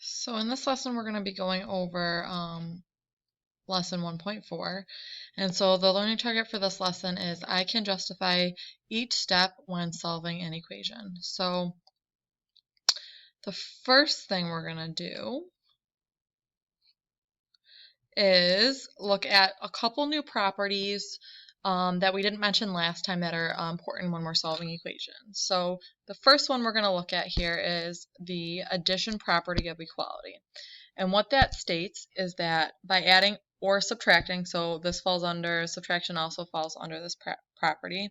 So in this lesson, we're going to be going over lesson 1.4. And so the learning target for this lesson is I can justify each step when solving an equation. So the first thing we're going to do is look at a couple new properties that we didn't mention last time that are important when we're solving equations. So the first one we're going to look at here is the addition property of equality. And what that states is that by adding or subtracting, so this falls under, subtraction also falls under this property,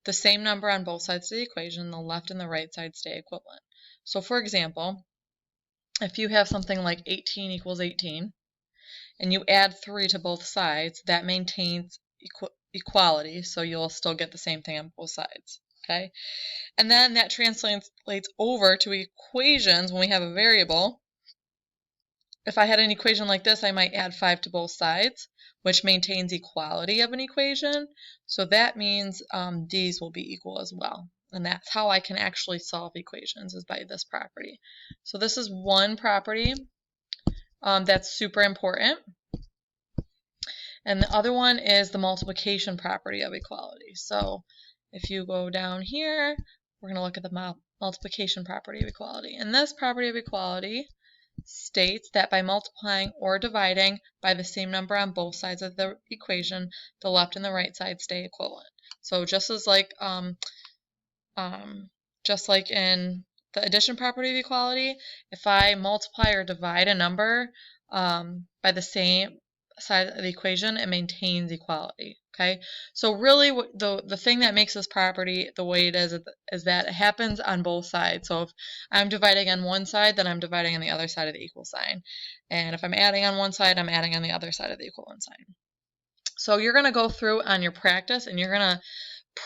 the same number on both sides of the equation, the left and the right side stay equivalent. So for example, if you have something like 18 equals 18, and you add 3 to both sides, that maintains equality, so you'll still get the same thing on both sides, okay? And then that translates over to equations when we have a variable. If I had an equation like this, I might add 5 to both sides, which maintains equality of an equation. So that means these will be equal as well. And that's how I can actually solve equations, is by this property. So this is one property that's super important. And the other one is the multiplication property of equality. So if you go down here, we're going to look at the multiplication property of equality. And this property of equality states that by multiplying or dividing by the same number on both sides of the equation, the left and the right side stay equivalent. So just like in the addition property of equality, if I multiply or divide a number by the same side of the equation, it maintains equality. Okay, so really the thing that makes this property the way it is that it happens on both sides. So if I'm dividing on one side, then I'm dividing on the other side of the equal sign. And if I'm adding on one side, I'm adding on the other side of the equivalent sign. So you're going to go through on your practice, and you're going to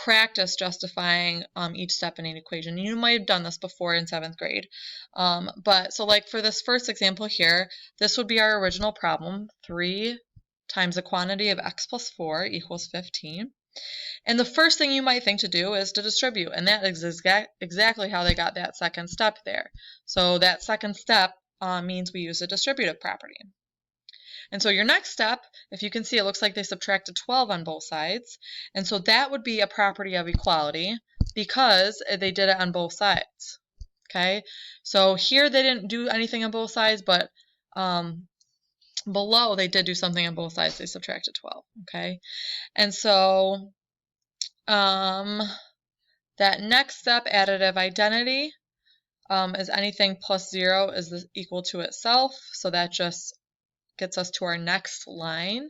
practice justifying each step in an equation. You might have done this before in 7th grade. But so like for this first example here, this would be our original problem. 3 times the quantity of x plus 4 equals 15. And the first thing you might think to do is to distribute. And that is exactly how they got that second step there. So that second step means we use a distributive property. And so your next step, if you can see, it looks like they subtracted 12 on both sides. And so that would be a property of equality because they did it on both sides. Okay, so here they didn't do anything on both sides, but below they did do something on both sides. They subtracted 12. Okay, and so that next step, additive identity, is anything plus 0 is equal to itself. So that just gets us to our next line.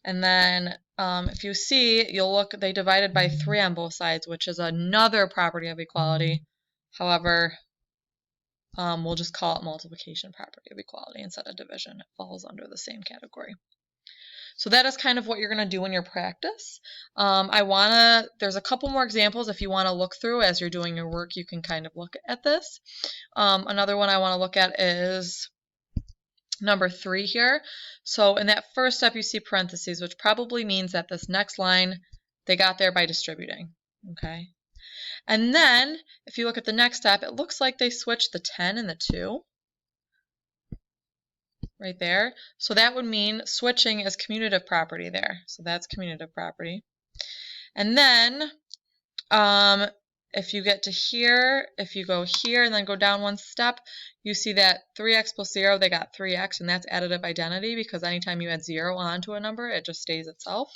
And then if you see, you'll look, they divided by 3 on both sides, which is another property of equality. However, we'll just call it multiplication property of equality instead of division. It falls under the same category. So that is kind of what you're going to do in your practice. There's a couple more examples if you want to look through as you're doing your work. You can kind of look at this. Another one I want to look at is number 3 here. So in that first step you see parentheses, which probably means that this next line they got there by distributing. Okay, and then if you look at the next step, it looks like they switched the 10 and the 2 right there. So that would mean switching is commutative property there. So that's commutative property. And then if you get to here, if you go here and then go down one step, you see that 3x plus 0, they got 3x, and that's additive identity because anytime you add 0 onto a number, it just stays itself.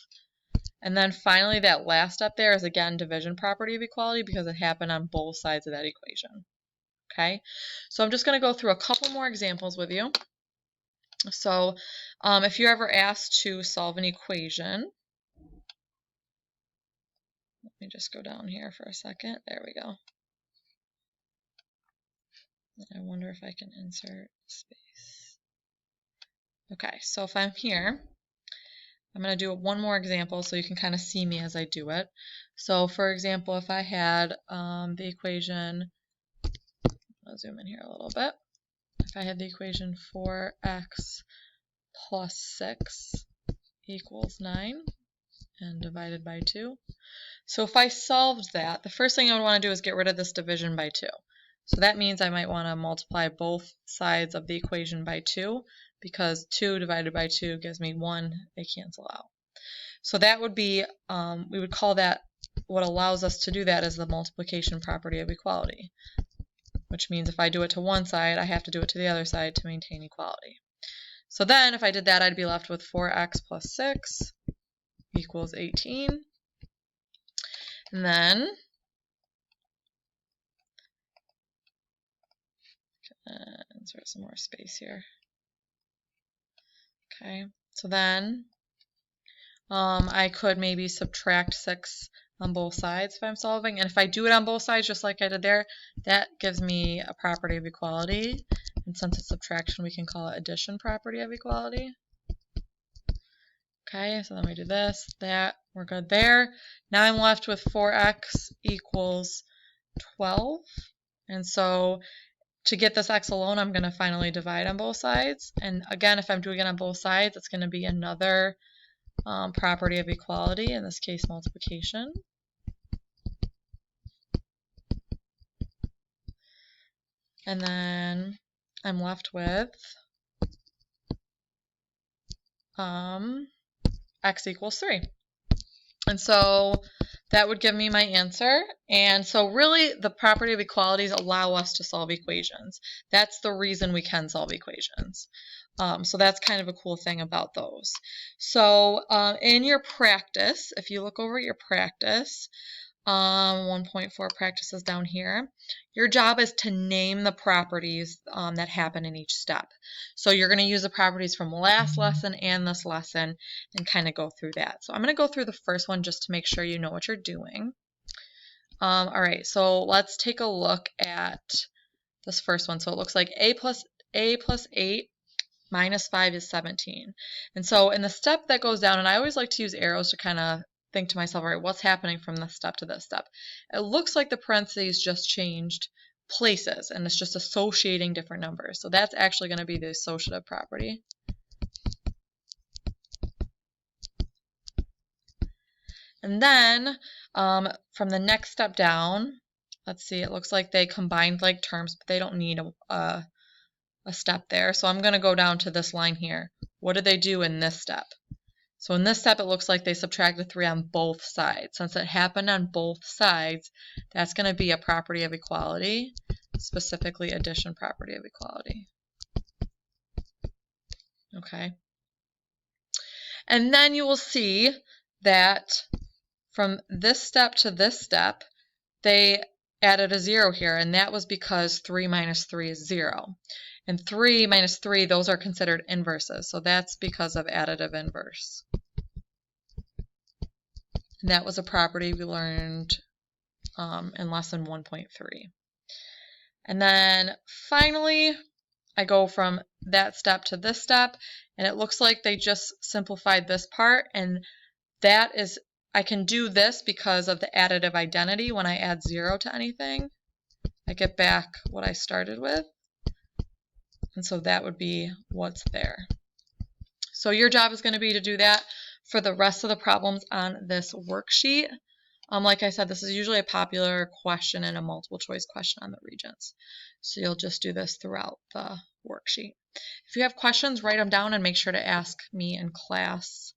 And then finally, that last step there is again division property of equality because it happened on both sides of that equation. Okay, so I'm just going to go through a couple more examples with you. So if you're ever asked to solve an equation, let me just go down here for a second. There we go. I wonder if I can insert space. Okay, so if I'm here, I'm going to do one more example so you can kind of see me as I do it. So for example, if I had the equation, I'll zoom in here a little bit. If I had the equation 4x plus 6 equals 9 and divided by 2. So if I solved that, the first thing I would want to do is get rid of this division by 2. So that means I might want to multiply both sides of the equation by 2, because 2 divided by 2 gives me 1. They cancel out. So that would be, we would call that, what allows us to do that is the multiplication property of equality, which means if I do it to one side, I have to do it to the other side to maintain equality. So then if I did that, I'd be left with 4x plus 6 equals 18. And then insert some more space here. Okay, so then I could maybe subtract 6 on both sides if I'm solving. And if I do it on both sides just like I did there, that gives me a property of equality. And since it's subtraction, we can call it addition property of equality. Okay, so then we do this, that, we're good there. Now I'm left with 4x equals 12. And so to get this x alone, I'm going to finally divide on both sides. And again, if I'm doing it on both sides, it's going to be another property of equality, in this case multiplication. And then I'm left with x equals 3. And so that would give me my answer. And so really the property of equalities allow us to solve equations. That's the reason we can solve equations. So that's kind of a cool thing about those. So in your practice, if you look over at your practice, 1.4 practices down here, your job is to name the properties that happen in each step. So you're going to use the properties from last lesson and this lesson and kind of go through that. So I'm going to go through the first one just to make sure you know what you're doing. All right, so let's take a look at this first one. So it looks like a plus 8 minus 5 is 17. And so in the step that goes down, and I always like to use arrows to kind of think to myself, all right, what's happening from this step to this step? It looks like the parentheses just changed places, and it's just associating different numbers. So that's actually going to be the associative property. And then from the next step down, let's see, it looks like they combined like terms, but they don't need a step there. So I'm going to go down to this line here. What did they do in this step? So in this step, it looks like they subtracted 3 on both sides. Since it happened on both sides, that's going to be a property of equality, specifically addition property of equality. Okay. And then you will see that from this step to this step, they added a 0 here, and that was because 3 minus 3 is 0. And 3 minus 3, those are considered inverses, so that's because of additive inverse. And that was a property we learned in lesson 1.3. And then finally, I go from that step to this step, and it looks like they just simplified this part, and that is, I can do this because of the additive identity. When I add 0 to anything, I get back what I started with. And so that would be what's there. So your job is going to be to do that for the rest of the problems on this worksheet. Like I said, this is usually a popular question and a multiple choice question on the Regents. So you'll just do this throughout the worksheet. If you have questions, write them down and make sure to ask me in class